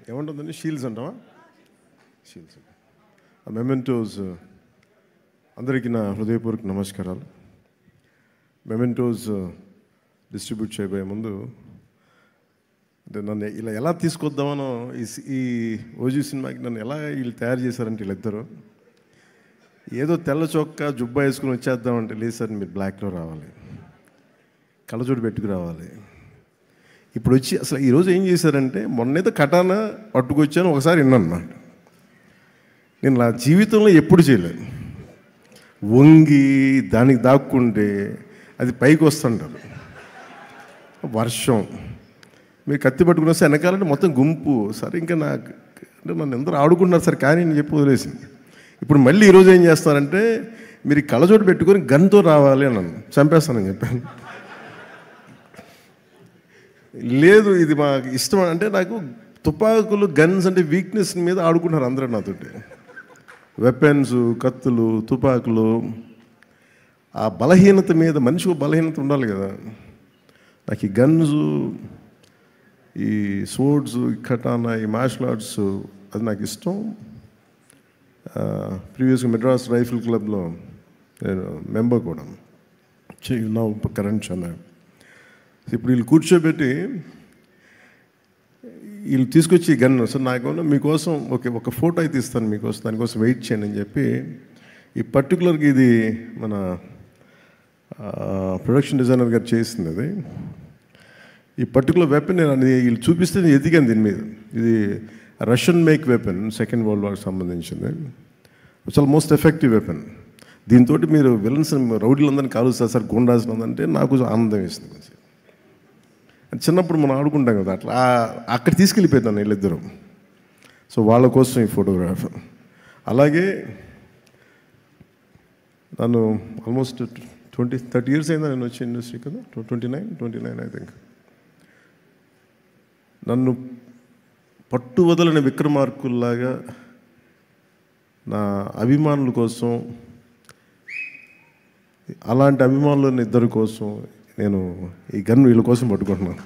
ఏమంటుందండి, shields అంటావా? Shields. ఆ mementos అందరికీ నా హృదయపూర్వక నమస్కారాలు. మెమెంటోస్ డిస్ట్రిబ్యూట్ చేయబోయే ముందు అంటే నన్ను ఇలా ఎలా తీసుకొద్దామనో ఈ ఓజీ సినిమాకి నన్ను ఎలా వీళ్ళు తయారు చేశారంటే వీళ్ళిద్దరు ఏదో తెల్ల చొక్కా జుబ్బా వేసుకుని వచ్చేద్దామంటే లేదు సార్, మీరు బ్లాక్లో రావాలి, కళ్ళజోడు పెట్టుకు రావాలి. ఇప్పుడు వచ్చి అసలు ఈరోజు ఏం చేశారంటే, మొన్నైతే కటానా పట్టుకొచ్చాను, ఒకసారి విన్నాను అన్నమాట. నేను నా జీవితంలో ఎప్పుడు చేయలేదు. వంగి దానికి దాక్కుంటే అది పైకి వస్తుంటారు. వర్షం మీరు కత్తి పట్టుకుని వస్తే వెనకాలంటే మొత్తం గుంపు. సరే ఇంకా నాకు అంటే నన్ను అందరూ ఆడుకుంటున్నారు సార్, కానీ నేను చెప్పి వదిలేసింది. ఇప్పుడు మళ్ళీ ఈరోజు ఏం చేస్తారంటే, మీరు కళ్ళజోడు పెట్టుకొని గన్తో రావాలి అని నన్ను చంపేస్తానని చెప్పాను. లేదు ఇది మాకు ఇష్టం అంటే, నాకు తుపాకులు గన్స్ అంటే వీక్నెస్ మీద ఆడుకుంటున్నారు అందరూ నాతోటి. వెపన్స్, కత్తులు, తుపాకులు, ఆ బలహీనత మీద మనిషికి బలహీనత ఉండాలి కదా. నాకు ఈ గన్స్, ఈ స్వోర్డ్స్, ఈ కటానా, ఈ మార్షల్ ఆర్ట్స్ అది నాకు ఇష్టం. ప్రీవియస్గా మెడ్రాస్ రైఫిల్ క్లబ్లో నేను మెంబర్ కూడా, నా కరెంట్ ఛానల్. ఇప్పుడు వీళ్ళు కూర్చోబెట్టి వీళ్ళు తీసుకొచ్చి గన్ సార్ నాకేమన్నా మీకోసం ఒక ఫోటో అయితే ఇస్తాను మీకోసం, దానికోసం వెయిట్ చేయండి అని చెప్పి, ఈ పర్టికులర్గా ఇది మన ప్రొడక్షన్ డిజైనర్ గారు చేసింది. అది ఈ పర్టికులర్ వెపన్ నేను వీళ్ళు చూపిస్తే నేను ఎదిగాను దీని మీద. ఇది Russian make weapon, second world వార్కి సంబంధించింది. చాలా మోస్ట్ ఎఫెక్టివ్ వెపన్. దీంతో మీరు విలన్స్ రౌడీలందరినీ కాలుస్తారు సార్, గుండాస్ అంటే నాకు ఆనందం వేస్తుంది. చిన్నప్పుడు మనం ఆడుకుంటాం కదా, అట్లా అక్కడ తీసుకెళ్ళిపోతాను వీళ్ళిద్దరూ. సో వాళ్ళ కోసం ఈ ఫోటోగ్రాఫ్. అలాగే నన్ను ఆల్మోస్ట్ 30 years అయిందా నేను వచ్చి ఇండస్ట్రీ కదా, 29 ఐ థింక్. నన్ను పట్టు వదలని విక్రమార్కుల్లాగా నా అభిమానుల కోసం, అలాంటి అభిమానులని ఇద్దరి కోసం నేను ఈ గన్ను వీళ్ళ కోసం పట్టుకుంటున్నాను.